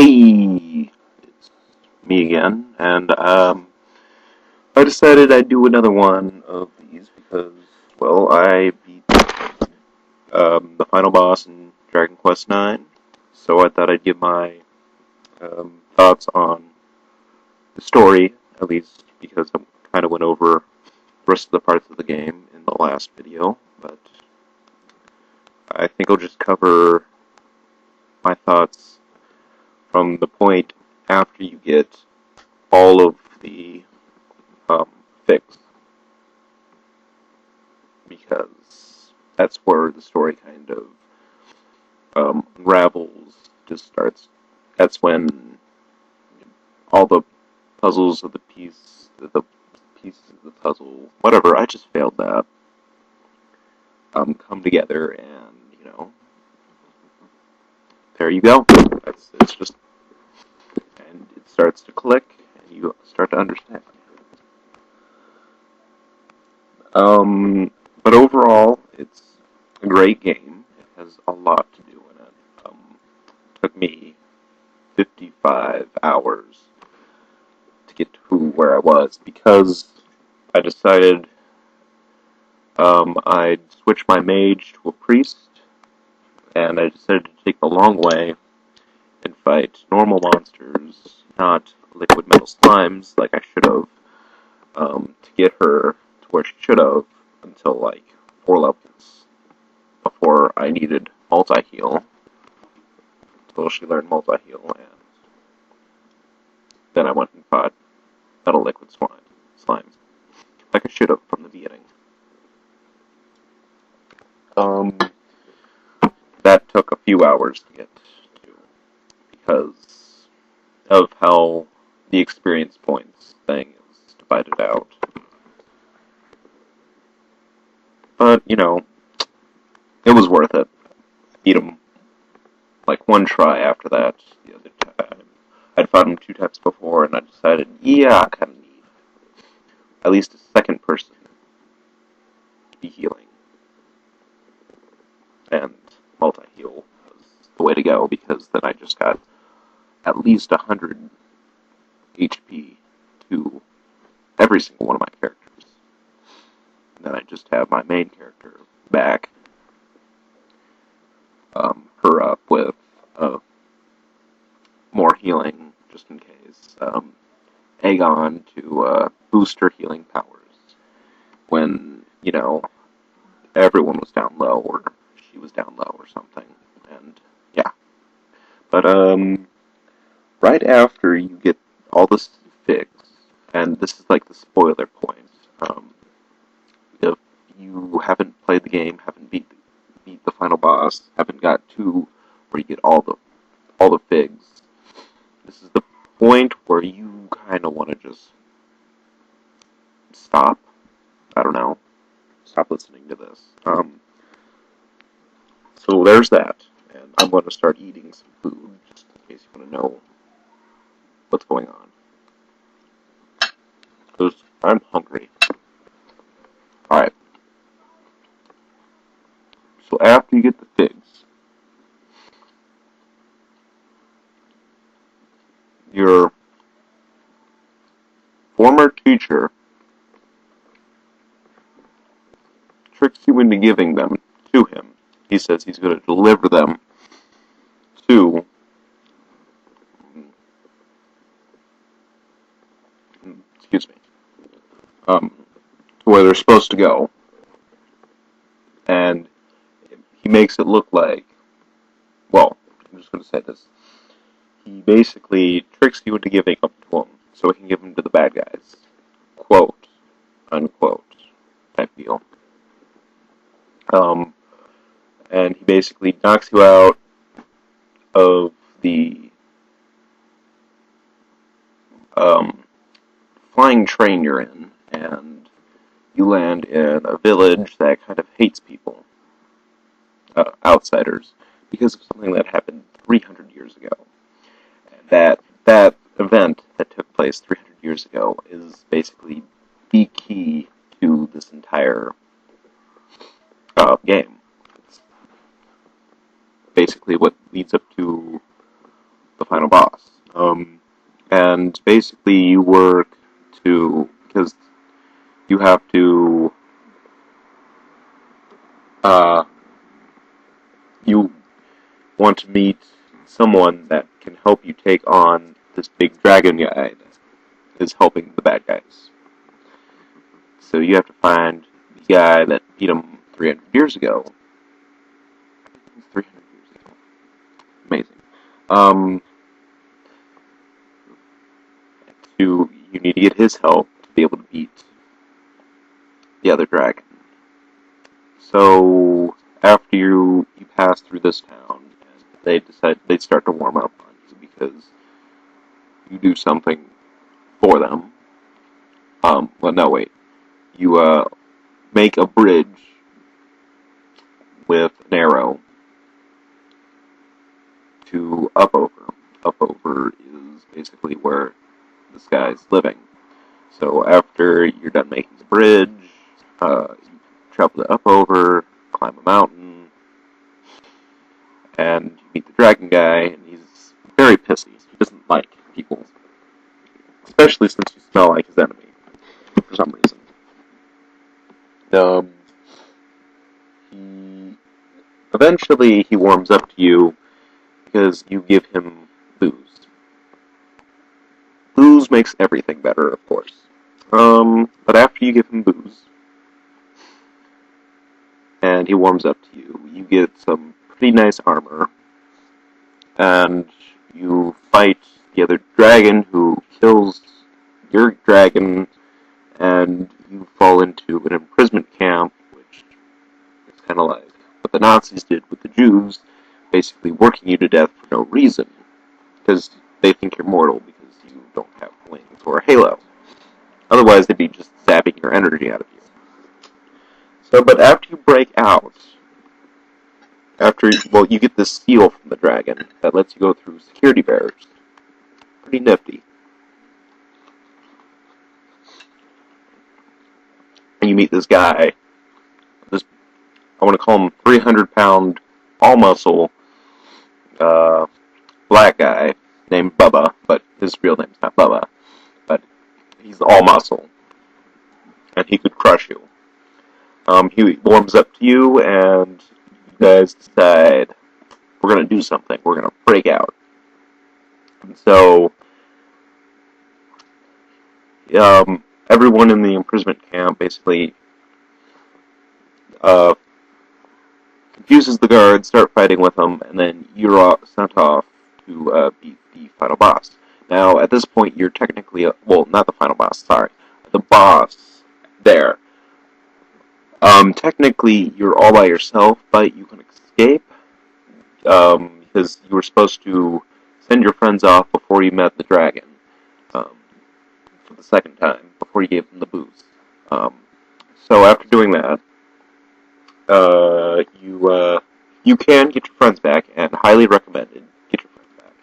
Hey, it's me again, and I decided I'd do another one of these because, well, I beat the final boss in Dragon Quest IX, so I thought I'd give my thoughts on the story, at least because I kind of went over the rest of the parts of the game in the last video, but I think I'll just cover my thoughts from the point after you get all of the um, fix because that's where the story kind of unravels. Just starts. That's when all the puzzles of the pieces of the puzzle, whatever. I just failed that. Come together, and there you go. It's just, and it starts to click, and you start to understand. But overall, it's a great game. It has a lot to do in it. It took me 55 hours to get to where I was because I decided I'd switch my mage to a priest, and I decided to take the long way and fight normal monsters, not liquid metal slimes like I should have, to get her to where she should have until like 4 levels before I needed multi heal. Until she learned multi heal, and then I went and fought metal liquid slimes like I should have from the beginning. Um, that took a few hours to get to because of how the experience points thing is divided out. But, it was worth it. I beat him like one try after that the other time. I'd fought him 2 times before, and I decided, yeah, I kind of need at least a second person to be healing. And multi-heal was the way to go, because then I just got at least 100 HP to every single one of my characters. And then I just have my main character back, her up with more healing, just in case. Aegon to boost her healing powers when, everyone was down low, or she was down low, or something. And, yeah. But, right after you get all this fixed, and this is like the spoiler point, if you haven't played the game, haven't beat the final boss, haven't got to where you get all the figs, this is the point where you kind of want to just stop. I don't know, stop listening to this. So there's that, and I'm going to start eating some food just in case you want to know what's going on, because I'm hungry. All right. So after you get the figs, your former teacher tricks you into giving them to him. He says he's going to deliver them to, excuse me, to where they're supposed to go, and he makes it look like, well, I'm just going to say this. He basically tricks you into giving up to him so he can give them to the bad guys. Quote, unquote, type deal. Um, and he basically knocks you out of the um, flying train you're in, and you land in a village that kind of hates people, outsiders, because of something that happened 300 years ago. That event that took place 300 years ago is basically the key to this entire game. It's basically what leads up to the final boss. And basically you work because you have to, you want to meet someone that can help you take on this big dragon guy that is helping the bad guys. So you have to find the guy that beat him 300 years ago. 300 years ago. Amazing. You need to get his help to be able to beat the other dragon. So after you pass through this town, they start to warm up on you because you do something for them. Well, no, wait. You make a bridge with an arrow to Upover. Upover is basically where this guy's living. So after you're done making the bridge, you travel to Upover, climb a mountain, and you meet the dragon guy, and he's very pissy. He doesn't like people, especially since you smell like his enemy for some reason. Eventually he warms up to you because you give him booze. Booze makes everything better, of course. But after you give him booze, and he warms up to you, you get some pretty nice armor, and you fight the other dragon who kills your dragon, and you fall into an imprisonment camp, which is kind of like what the Nazis did with the Jews, basically working you to death for no reason, because they think you're mortal because you don't have wings or a halo. Otherwise, they'd be just zapping your energy out of you. So, but after you break out, you get this seal from the dragon that lets you go through security barriers. Pretty nifty. And you meet this guy, I want to call him 300-pound, all-muscle, black guy named Bubba, but his real name's not Bubba, but he's all muscle, and he could crush you. He warms up to you, and you guys decide, we're going to do something, we're going to break out. And so, everyone in the imprisonment camp basically confuses the guards, start fighting with them, and then you're sent off to beat the final boss. Now, at this point, you're technically, not the final boss, sorry, the boss there. Technically, you're all by yourself, but you can escape, because you were supposed to send your friends off before you met the dragon, for the second time, before you gave them the booze. So after doing that, you can get your friends back, and highly recommended, get your friends back.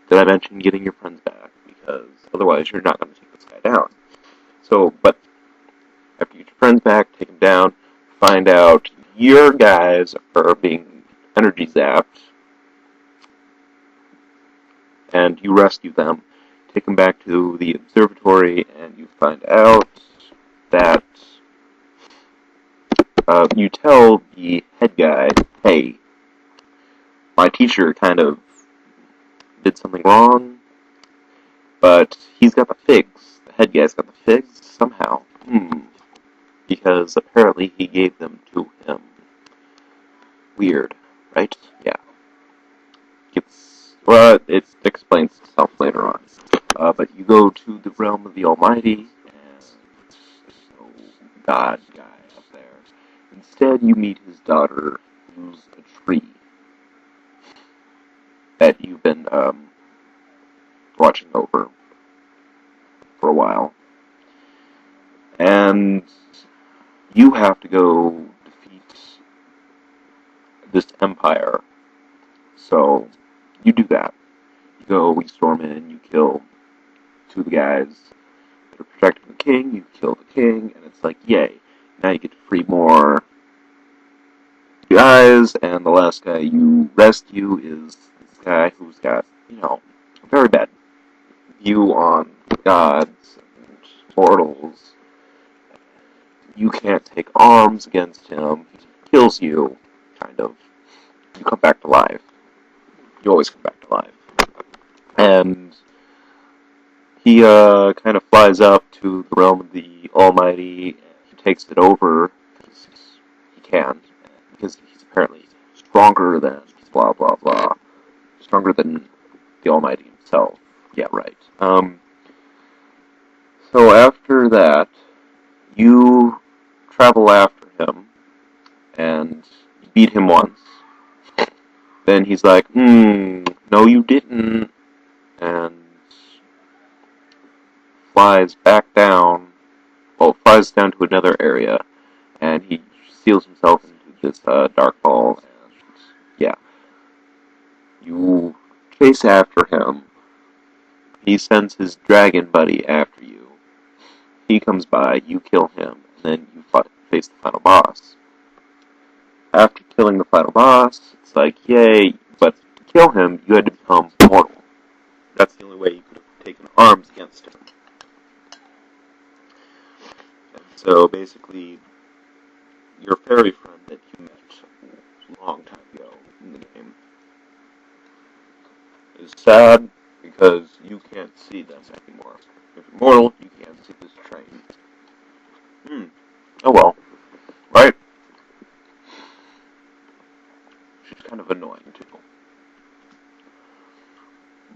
Did I mention getting your friends back? Because otherwise you're not going to take this guy down. So, but after you get your friends back, take them down, find out your guys are being energy zapped, and you rescue them, take them back to the observatory, and you find out that you tell the head guy, hey, my teacher kind of did something wrong, but he's got the figs. The head guy's got the figs somehow. Because apparently he gave them to him. Weird, right? Yeah. It explains itself later on. But you go to the realm of the Almighty, and there's no God guy up there. Instead, you meet his daughter, who's a tree that you've been watching over for a while. And you have to go defeat this empire. So, you do that. You storm in, you kill two of the guys that are protecting the king, you kill the king, and it's like, yay. Now you get to free more guys, and the last guy you rescue is this guy who's got you know, very bad view on gods and mortals. You can't take arms against him. He kills you, kind of. You come back to life. You always come back to life. And he kind of flies up to the realm of the Almighty. He takes it over because he can, because he's apparently stronger than blah blah blah, stronger than the Almighty himself. Yeah, right. So after that, you travel after him and you beat him once. Then he's like, no, you didn't, and flies back down. Well, flies down to another area, and he seals himself into this dark ball. And yeah, you chase after him. He sends his dragon buddy after you. He comes by, you kill him, and then you face the final boss. After killing the final boss, it's like, yay, but to kill him, you had to become mortal. That's the only way you could have taken arms against him. And so basically, your fairy friend that you met a long time ago in the game is sad because you can't see them anymore. If you're mortal, you can't see this train. Oh well. Right? She's kind of annoying too.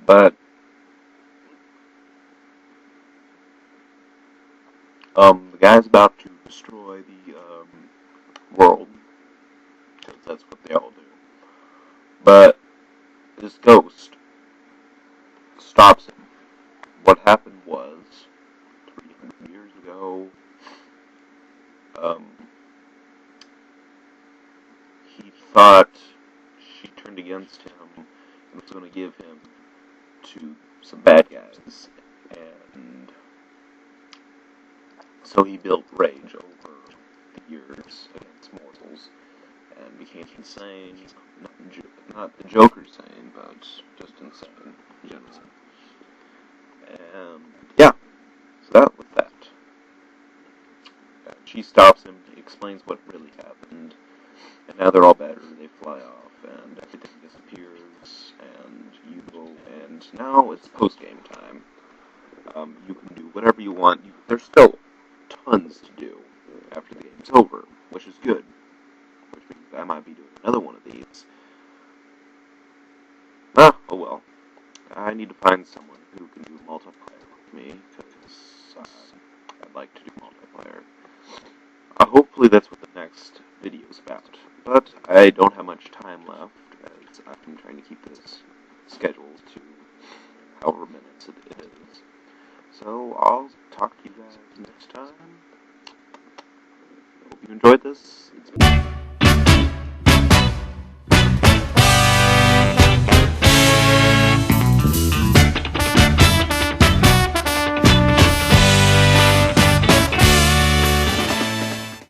But the guy's about to destroy the world, because that's what they all do. But this ghost stops him. What happened was 300 years ago. Um, he thought she turned against him and was going to give him to some bad guys, and so he built rage over the years against mortals and became insane. Not the Joker sane, but just insane in general. And yeah, so that was that. She stops him, he explains what really happened, and now they're all better. They fly off, and everything disappears, and you go, and now it's post-game time. You can do whatever you want. There's still tons to do after the game's over, which is good. Which means I might be doing another one of these. Oh well. I need to find someone who can do multiplayer with me, because I'd like to do multiplayer. Hopefully that's what the next video is about. But I don't have much time left, as I've been trying to keep this scheduled to however minutes it is. So I'll talk to you guys next time. Hope you enjoyed this. It's